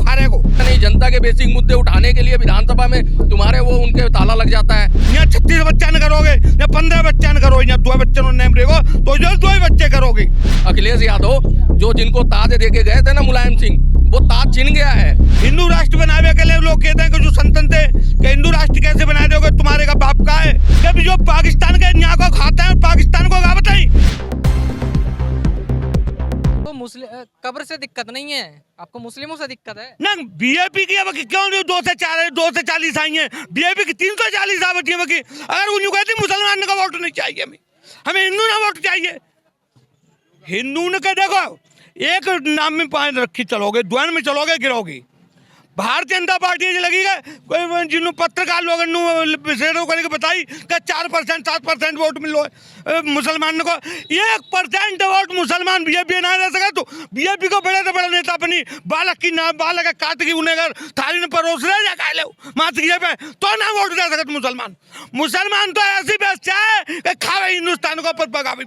उखाड़े को नहीं, जनता के बेसिक मुद्दे उठाने के लिए विधानसभा में तुम्हारे वो उनके ताला लग जाता है। यहाँ 36 बच्चा न करोगे, या 15 बच्चा न करोगे, यहाँ 2 बच्चे नेम रहेगो तो जो 2 बच्चे करोगे। अखिलेश यादव जो जिनको ताज दे के गए थे ना मुलायम सिंह, वो ताज छिन गया है। हिंदू राष्ट्र बनाने के लिए लोग कहते हैं कि जो संतन थे कि हिंदू राष्ट्र कैसे बना दोगे, तुम्हारे का बाप का है। जब जो पाकिस्तान के यहाँ को खाता है पाकिस्तान को क्या बताई। तो मुस्लिम कब्र से दिक्कत नहीं है, आपको मुस्लिमों से दिक्कत है ना। बीजेपी की अब क्यों 2 से 40 आई है, बीजेपी की 340 आ बची है। अगर उन्हें कहती मुसलमान का वोट नहीं चाहिए, हमें हिंदू ना वोट चाहिए। हिंदू ने कह देखो एक नाम में 5 रखी चलोगे, द्वंद में चलोगे गिरोगे। भारतीय जनता पार्टी लगेगा कोई जिन्होंने पत्रकार लोगों करके बताई कि 4% 7% वोट मिलो मुसलमान को। 1% वोट मुसलमान बीजेपी ना दे सका तो बीजेपी को बड़े से बड़ा नेता अपनी बालक काट की उन्हें अगर थाली में परोस रहे जा खा लो मात पे तो ना वोट दे सकते मुसलमान। मुसलमान तो ऐसी बेचता है कि खावे हिंदुस्तान को पर भगावे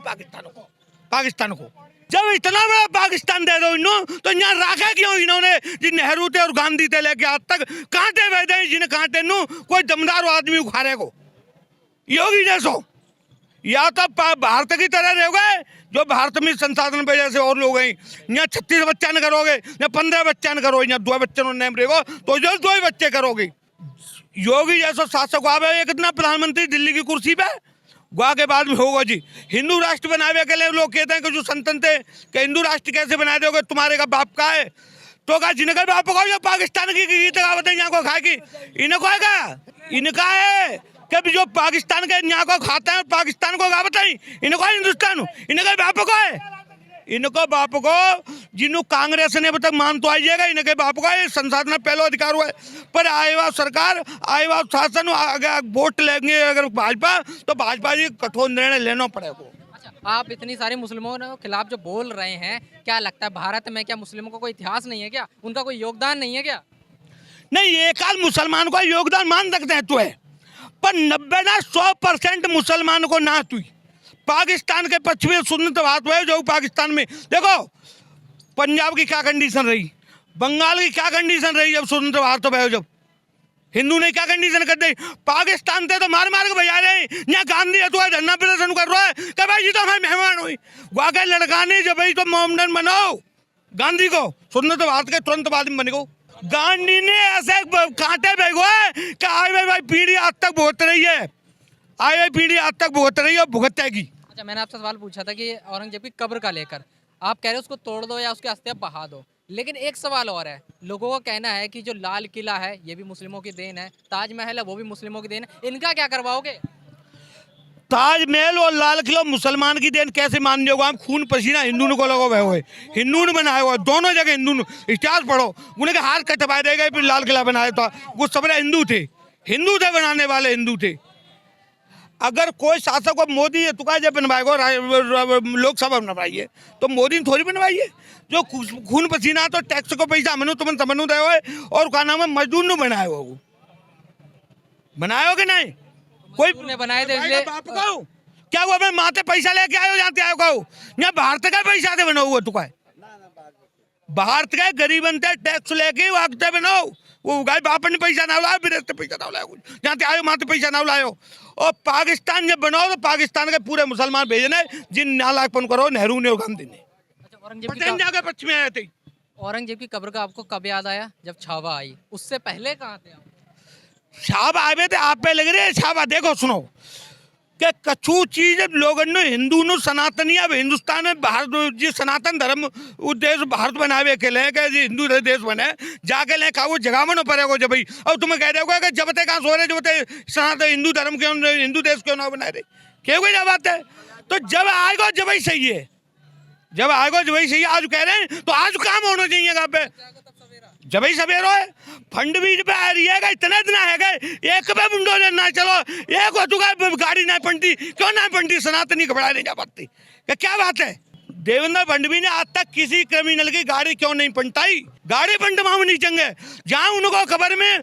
पाकिस्तान को। जब इतना बड़ा पाकिस्तान दे दो इन्हों तो यहाँ रखा क्यों इन्होंने, जिन नेहरू थे और गांधी थे लेके आज तक कांटे बैठे हैं, जिन्हें कांटे नु कोई दमदार आदमी उखाड़े को योगी जैसो। या तो भारत की तरह रहोगे जो भारत में संसाधन पे जैसे और लोग हैं। यहाँ 36 बच्चा न करोगे, या 15 बच्चा न करोगे, यहाँ 2 बच्चे नेम रहेगो तो जो 2 बच्चे करोगे। योगी जैसो शासक आवे एक इतना प्रधानमंत्री दिल्ली की कुर्सी पे गोवा के बाद में होगा जी। हिंदू राष्ट्र बनाने के लिए लोग कहते हैं कि जो संतन थे कि हिंदू राष्ट्र कैसे बना दोगे, तुम्हारे का बाप का है। तो का जिनका बाप को जो पाकिस्तान की बताए यहाँ को खाएगी इनको है इनका है कि जो पाकिस्तान के यहाँ को खाता है पाकिस्तान को क्या बताई इनको हिंदुस्तान इनका बाप को है। इनको बाप को जिन्हों कांग्रेस ने अब तक मान तो आइएगा इनके बाप का संसाधन पहला अधिकार हुआ है। पर आएगा सरकार आएगा शासन अगर वोट लेंगे अगर भाजपा तो भाजपा जी कठोर निर्णय लेना पड़ेगा। अच्छा, आप इतनी सारी मुस्लिमों के खिलाफ जो बोल रहे हैं, क्या लगता है भारत में क्या मुस्लिमों का कोई इतिहास नहीं है, क्या उनका कोई योगदान नहीं है क्या? नहीं, एक आध मुसलमान का योगदान मान सकते हैं तो है, पर 90 ना 100% मुसलमान को ना हुई। पाकिस्तान के पश्चिमी सुन्नतवाद हुए जो पाकिस्तान में देखो पंजाब की क्या कंडीशन रही, बंगाल की क्या कंडीशन रही जब सुन्नतवाद तो भाई जब हिंदू ने क्या कंडीशन कर दी। पाकिस्तान थे तो मार मार के बजा रहे हैं। यहाँ गांधी है तो धरना प्रदर्शन कर रहा है कि भाई जी तो हमारे मेहमान हुई वाकई लड़का नहीं जब भाई तो मोहम्मदन बनाओ गांधी को सुन्नतवाद के तुरंत बाद में बनेगो। गांधी ने ऐसे कांटे भेगो है कि आई भाई पीढ़ी आज तक भुगत रही है, आई पीढ़ी आज तक भुगत रही है भुगतेगी। अच्छा, मैंने आपसे सवाल पूछा था कि औरंगजेब की कब्र का लेकर, आप कह रहे हो उसको तोड़ दो या उसके अस्थियां बहा दो, लेकिन एक सवाल और है। लोगों का कहना है कि जो लाल किला है ये भी मुस्लिमों की देन है, ताजमहल है वो भी मुस्लिमों की देन है, इनका क्या करवाओगे? ताजमहल और लाल किला मुसलमान की देन कैसे मान लोगे आप? खून पसीना हिंदू ने को लगा हुआ है, हिंदू ने बनाया हुआ, दोनों जगह हिंदू ने। इतिहास पढ़ो, उन्हें हाथ कटवा देगा फिर लाल किला बनाया था। वो सब हिंदू थे बनाने वाले हिंदू थे। अगर कोई शासक को मोदी है तो जब बनवाएगा लोकसभा बनवाइए तो मोदी ने थोड़ी बनवाई है। जो खून पसीना तो टैक्स को पैसा मनु तुम तमनु दे और क्या नाम है मजदूर ने बनाया हो, बनाया हो कि नहीं? कोई ने बनाए थे इसलिए बाप कहो क्या वो अपने माथे पैसा लेके आयो जाते आयो कहो यहाँ भारत का पैसा से बना हुआ तो है। भारत का गरीब बनते टैक्स लेके वागते बनाओ वो गाय बाप ने पैसा ना लाया विदेश से पैसा ना लाया जहाँ आयो माथे पैसा ना लायो। और पाकिस्तान जब बनाओ तो पाकिस्तान के पूरे मुसलमान भेजने जिन नालायकपन करो नेहरू ने और गांधी ने। औरंगजेब की कब्र का आपको कब याद आया? जब छावा आई, उससे पहले कहाँ थे आप? छावा आए थे आप पे लग रहे छावा। देखो सुनो कि कछु चीज लोगों ने हिंदू ने सनातनी अब हिंदुस्तान में भारत जी सनातन धर्म उद्देश्य भारत बनावे के लिए कि हिंदू देश बने जाके ले का वो जगह में पड़ेगा जब भाई। और तुम्हें कह देगा कि जब तक कहाँ सो रहे जब तक सनातन हिंदू धर्म क्यों हिंदू देश क्यों ना बना रहे क्यों कोई जब बात है। तो जब आएगा जब ही सही है, जब आएगा जब ही सही है। आज कह रहे हैं तो आज काम होना चाहिए यहाँ पे जब ही सवेरो है। फंड भी पे आ रही है इतना इतना है एक पे बुंडो ना चलो एक हो चुका गाड़ी नहीं पड़ती क्यों नहीं पड़ती सनातनी कपड़ा नहीं जा पाती क्या बात है। देवेंद्र फडणवीस ने आज तक किसी क्रिमिनल की गाड़ी क्यों नहीं पलटाई? गाड़ी पलटवा नहीं चंगे जहाँ उनको खबर में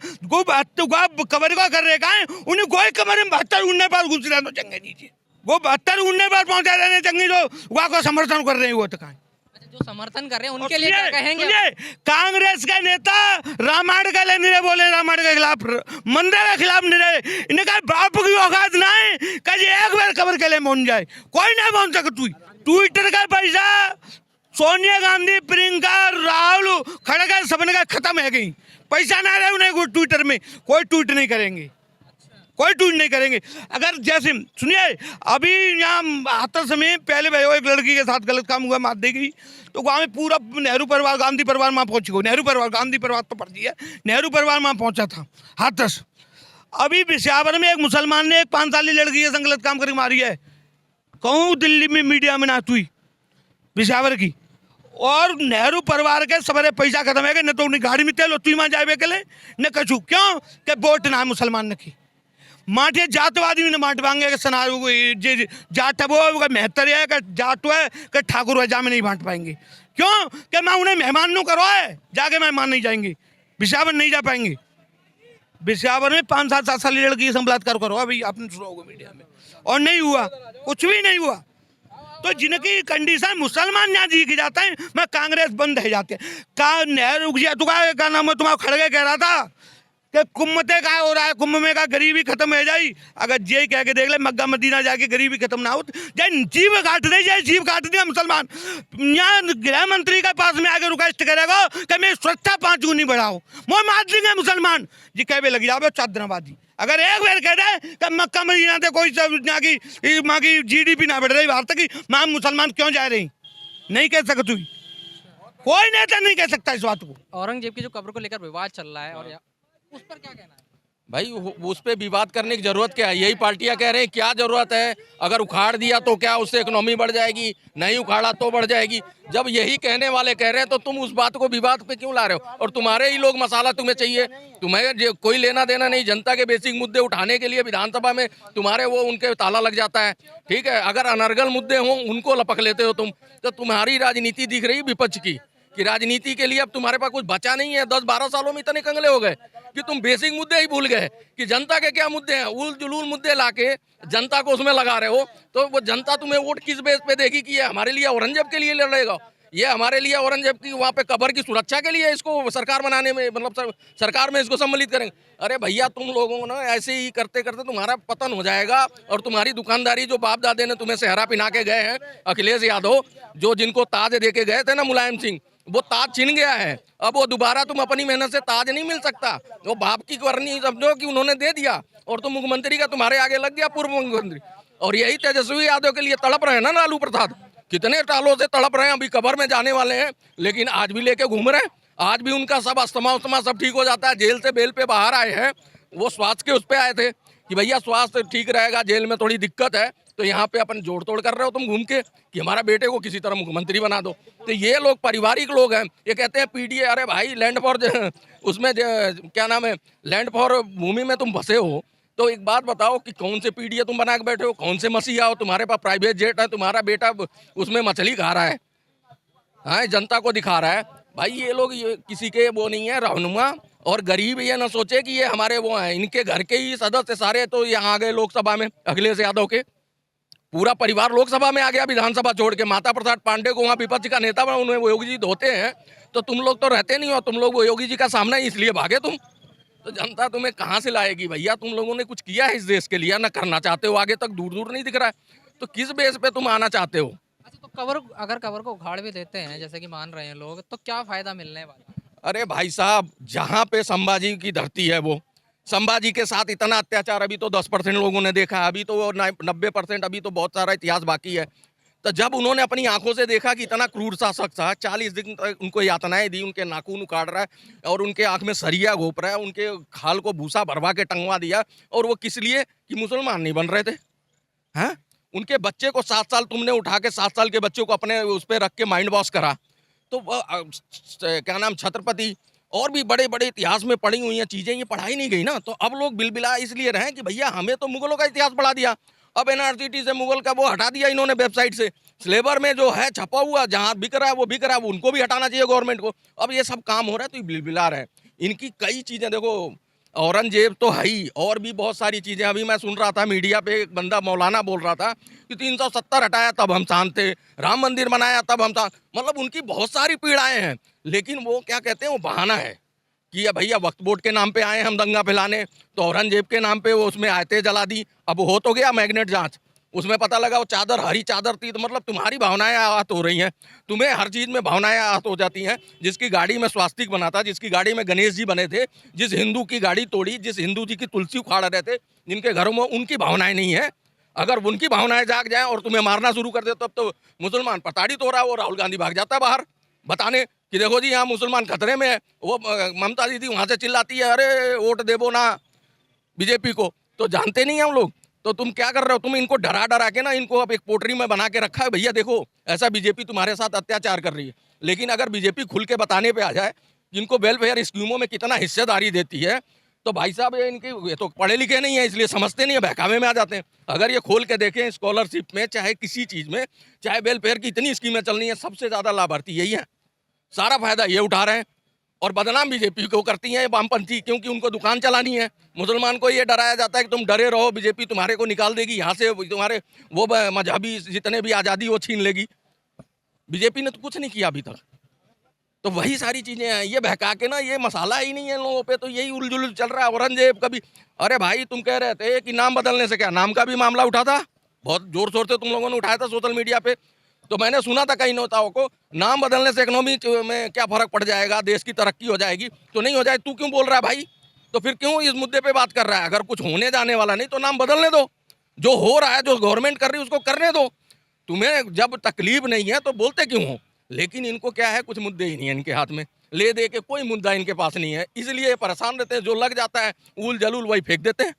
खबर को कर रहे कहा उन्हें कोई खबर में 72 उड़ने पर घुस रहे तो चंगे नीचे वो 72 उड़ने पर पहुंचा रहे चंगे जो वहाँ को समर्थन कर रहे हैं वो तो कहा। जो समर्थन कर रहे हैं उनके लिए क्या कहेंगे? कांग्रेस के नेता रामायण के लिए नहीं बोले, रामायण के खिलाफ, मंदिर के खिलाफ नहीं रहे। इन्हें कहा बाप की औकात ना है कल एक बार खबर के लिए पहुंच जाए, कोई नहीं पहुंच सके। ट्विटर का पैसा सोनिया गांधी, प्रियंका, राहुल खड़गे सबने का खत्म है गई, पैसा ना रहे उन्हें ट्विटर में कोई ट्वीट नहीं करेंगे, कोई ट्वीट नहीं करेंगे। अगर जैसे सुनिए अभी यहाँ हाथरस में पहले भाई एक लड़की के साथ गलत काम हुआ, मार दी गई, तो गाँव में पूरा नेहरू परिवार गांधी परिवार वहाँ पहुँच गए। नेहरू परिवार गांधी परिवार तो पड़ दिया, नेहरू परिवार वहाँ पहुँचा था हाथरस। अभी बिशावर में एक मुसलमान ने एक 5 साल की लड़की के संग गलत काम करके मारी है, कहूँ दिल्ली में मीडिया में नाच हुई बिशावर की। और नेहरू परिवार के सवेरे पैसा खत्म है, न तो उन्हें गाड़ी में तेल तुई वहाँ जाए के लिए न कछू, क्यों कि वोट ना है मुसलमान ने की माठे जातवादी ने माट मांगे सना जाट है वो मेहतर है कि जाट है कि ठाकुर है, जा में नहीं बांट पाएंगे, क्यों कि मैं उन्हें मेहमान नु करो है, जाके मेहमान नहीं जाएंगे, बिशावर नहीं जा पाएंगे। बिशावर में 5-7 साल की लड़की से बलात्कार करो अभी आपने सुना होगा मीडिया में, और नहीं हुआ, कुछ भी नहीं हुआ। तो जिनकी कंडीशन मुसलमान यहाँ जी की जाते हैं, मैं कांग्रेस बंद है जाते हैं। का नेहरू का नाम है तुम्हारा खड़गे कह रहा था कि कुम्मते का हो रहा है, कुंभ में का गरीबी खत्म हो जाए। अगर ये कह के देख ले मक्का मदीना जाके गरीबी खत्म ना हो, जय जीव काट दे, जय जीव काट दिया मुसलमान। यहाँ गृह मंत्री के पास में आगे रिक्वेस्ट करेगा कि मैं सुरक्षा 5 गुनी बढ़ाओ, वो मार देंगे मुसलमान जी, कह लग जाओ 4 दिन बाद। अगर एक बार कह दे कि मक्का मदीना से कोई यहाँ की GDP ना बढ़ रही भारत की, माँ मुसलमान क्यों जा रही, नहीं कह सकती, कोई नेता नहीं कह सकता इस बात को। औरंगजेब की जो कब्र को लेकर विवाद चल रहा है, और उस पर क्या कहना है? भाई उस पे विवाद करने की जरूरत क्या है? यही पार्टियां कह रहे हैं क्या जरूरत है, अगर उखाड़ दिया तो क्या उससे इकोनॉमी बढ़ जाएगी, नहीं उखाड़ा तो बढ़ जाएगी। जब यही कहने वाले कह रहे हैं तो तुम उस बात को विवाद पे क्यों ला रहे हो? और तुम्हारे ही लोग मसाला तुम्हें चाहिए, तुम्हें कोई लेना देना नहीं। जनता के बेसिक मुद्दे उठाने के लिए विधानसभा में तुम्हारे वो उनके ताला लग जाता है, ठीक है। अगर अनर्गल मुद्दे हों उनको लपक लेते हो तुम, तो तुम्हारी राजनीति दिख रही विपक्ष की कि राजनीति के लिए अब तुम्हारे पास कुछ बचा नहीं है। 10-12 सालों में इतने कंगले हो गए कि तुम बेसिक मुद्दे ही भूल गए कि जनता के क्या मुद्दे हैं। उल जुलूल मुद्दे लाके जनता को उसमें लगा रहे हो, तो वो जनता तुम्हें वोट किस बेस पे देगी कि ये हमारे लिए औरंगजेब के लिए लड़ेगा, ये हमारे लिए औरंगजेब की वहाँ पे कब्र की सुरक्षा के लिए इसको सरकार बनाने में, मतलब सरकार में इसको सम्मिलित करेंगे। अरे भैया तुम लोगों को ना ऐसे ही करते करते तुम्हारा पतन हो जाएगा। और तुम्हारी दुकानदारी जो बाप दादे ने तुम्हें सेहरा पिना के गए हैं, अखिलेश यादव जो जिनको ताज दे के गए थे ना मुलायम सिंह, वो ताज छिन गया है। अब वो दोबारा तुम अपनी मेहनत से ताज नहीं मिल सकता, वो बाप की करनी समझो कि उन्होंने दे दिया और तुम मुख्यमंत्री का तुम्हारे आगे लग गया पूर्व मुख्यमंत्री। और यही तेजस्वी यादव के लिए तड़प रहे हैं ना लालू प्रसाद, कितने टालों से तड़प रहे हैं, अभी कब्र में जाने वाले हैं लेकिन आज भी लेके घूम रहे हैं। आज भी उनका सब अस्थमा उस्थमा सब ठीक हो जाता है। जेल से बेल पे बाहर आए हैं, वो स्वास्थ्य के उस पे आए थे कि भैया स्वास्थ्य ठीक रहेगा, जेल में थोड़ी दिक्कत है, तो यहाँ पे अपन जोड़ तोड़ कर रहे हो तुम घूम के कि हमारा बेटे को किसी तरह मुख्यमंत्री बना दो। तो ये लोग पारिवारिक लोग हैं, ये कहते हैं PDA। अरे भाई लैंड फॉर उसमें क्या नाम है, लैंड फॉर भूमि में तुम फंसे हो, तो एक बात बताओ कि कौन से PDA तुम बना के बैठे हो, कौन से मसीहा हो, तुम्हारे पास प्राइवेट जेट है, तुम्हारा बेटा उसमें मछली खा रहा है, हाँ जनता को दिखा रहा है। भाई ये लोग ये किसी के वो नहीं है रहनुमा, और गरीब ये ना सोचे कि ये हमारे वो हैं, इनके घर के ही सदस्य सारे तो यहाँ आ गए लोकसभा में। अखिलेश यादव के पूरा परिवार लोकसभा में आ गया, विधानसभा छोड़ के। माता प्रसाद पांडे को वहाँ विपक्ष का नेता बना, उन्हें वो योगी जी धोते हैं, तो तुम लोग तो रहते नहीं हो, तुम लोग वो योगी जी का सामना ही इसलिए भागे तुम। तो जनता तुम्हें कहाँ से लाएगी भैया? तुम लोगों ने कुछ किया है इस देश के लिए, ना करना चाहते हो, आगे तक दूर दूर नहीं दिख रहा है, तो किस बेस पे तुम आना चाहते हो? अच्छा, तो कब्र, अगर कब्र को उखाड़ भी देते हैं जैसे कि मान रहे हैं लोग, तो क्या फायदा मिलने वाला? अरे भाई साहब, जहाँ पे संभाजी की धरती है, वो संभाजी के साथ इतना अत्याचार अभी तो 10% लोगों ने देखा, अभी तो वो 90%, अभी तो बहुत सारा इतिहास बाकी है। तो जब उन्होंने अपनी आंखों से देखा कि इतना क्रूर शासक था, 40 दिन तक उनको यातनाएं दी, उनके नाखून उखाड़ रहा है और उनके आंख में सरिया घोप रहा है, उनके खाल को भूसा भरवा के टंगवा दिया, और वो किस लिए कि मुसलमान नहीं बन रहे थे। हैं, उनके बच्चे को 7 साल तुमने उठा के 7 साल के बच्चे को अपने उस पर रख के माइंड वॉश करा। तो क्या नाम, छत्रपति और भी बड़े बड़े इतिहास में पढ़ी हुई हैं चीज़ें, ये पढ़ाई नहीं गई ना। तो अब लोग बिलबिला इसलिए रहे कि भैया हमें तो मुगलों का इतिहास पढ़ा दिया, अब NRCT से मुगल का वो हटा दिया इन्होंने वेबसाइट से, स्लेबर में जो है छपा हुआ, जहाँ बिक रहा है वो बिक रहा है, उनको भी हटाना चाहिए गवर्नमेंट को। अब ये सब काम हो रहा है तो ये बिलबिला रहे हैं। इनकी कई चीज़ें देखो, औरंगजेब तो है ही, और भी बहुत सारी चीज़ें। अभी मैं सुन रहा था मीडिया पे, एक बंदा मौलाना बोल रहा था कि 370 हटाया तब हम शांत थे, राम मंदिर बनाया तब हम शांत। मतलब उनकी बहुत सारी पीड़ाएं हैं, लेकिन वो क्या कहते हैं, वो बहाना है कि ये भैया वक्फ बोर्ड के नाम पे आए हम दंगा फैलाने, तो औरंगजेब के नाम पे वो उसमें आयतें जला दी। अब हो तो गया मैग्नेट जांच, उसमें पता लगा वो चादर हरी चादर थी। तो मतलब तुम्हारी भावनाएं आहत हो रही हैं, तुम्हें हर चीज़ में भावनाएं आहत हो जाती हैं। जिसकी गाड़ी में स्वास्तिक बना था, जिसकी गाड़ी में गणेश जी बने थे, जिस हिंदू की गाड़ी तोड़ी, जिस हिंदू जी की तुलसी उखाड़ रहे थे, जिनके घरों में उनकी भावनाएं नहीं है, अगर उनकी भावनाएं जाग जाएं और तुम्हें मारना शुरू कर दे, तब तो मुसलमान प्रताड़ित हो रहा है। वो राहुल गांधी भाग जाता है बाहर बताने कि देखो जी यहाँ मुसलमान खतरे में है। वो ममता दीदी वहाँ से चिल्लाती है, अरे वोट देवो ना बीजेपी को। तो जानते नहीं हैं हम लोग। तो तुम क्या कर रहे हो, तुम इनको डरा डरा के ना, इनको अब एक पोटरी में बना के रखा है, भैया देखो ऐसा बीजेपी तुम्हारे साथ अत्याचार कर रही है। लेकिन अगर बीजेपी खुल के बताने पे आ जाए इनको वेलफेयर स्कीमों में कितना हिस्सेदारी देती है, तो भाई साहब ये तो पढ़े लिखे नहीं है, इसलिए समझते नहीं है, बहकावे में आ जाते हैं। अगर ये खोल के देखें, स्कॉलरशिप में चाहे किसी चीज़ में, चाहे वेलफेयर की इतनी स्कीमें चल रही हैं, सबसे ज़्यादा लाभार्थी यही है, सारा फायदा ये उठा रहे हैं। और बदनाम बीजेपी को करती हैं वामपंथी, क्योंकि उनको दुकान चलानी है। मुसलमान को ये डराया जाता है कि तुम डरे रहो, बीजेपी तुम्हारे को निकाल देगी यहाँ से, तुम्हारे वो मजहबी जितने भी आज़ादी वो छीन लेगी। बीजेपी ने तो कुछ नहीं किया अभी तक। तो वही सारी चीज़ें हैं, ये बहका के ना, ये मसाला ही नहीं है लोगों पे, तो यही उलझुल चल रहा है। औरंगजेब कभी, अरे भाई तुम कह रहे थे कि नाम बदलने से क्या, नाम का भी मामला उठा था, बहुत जोर शोर से तुम लोगों ने उठाया था सोशल मीडिया पे। तो मैंने सुना था कई नेताओं को, नाम बदलने से इकोनॉमी में क्या फ़र्क पड़ जाएगा, देश की तरक्की हो जाएगी। तो नहीं हो जाए, तू क्यों बोल रहा है भाई? तो फिर क्यों इस मुद्दे पे बात कर रहा है? अगर कुछ होने जाने वाला नहीं तो नाम बदलने दो, जो हो रहा है, जो गवर्नमेंट कर रही है उसको करने दो। तुम्हें जब तकलीफ नहीं है तो बोलते क्यों हो? लेकिन इनको क्या है, कुछ मुद्दे ही नहीं है इनके हाथ में, ले दे के कोई मुद्दा इनके पास नहीं है, इसलिए परेशान रहते हैं। जो लग जाता है ऊल जलूल वही फेंक देते हैं।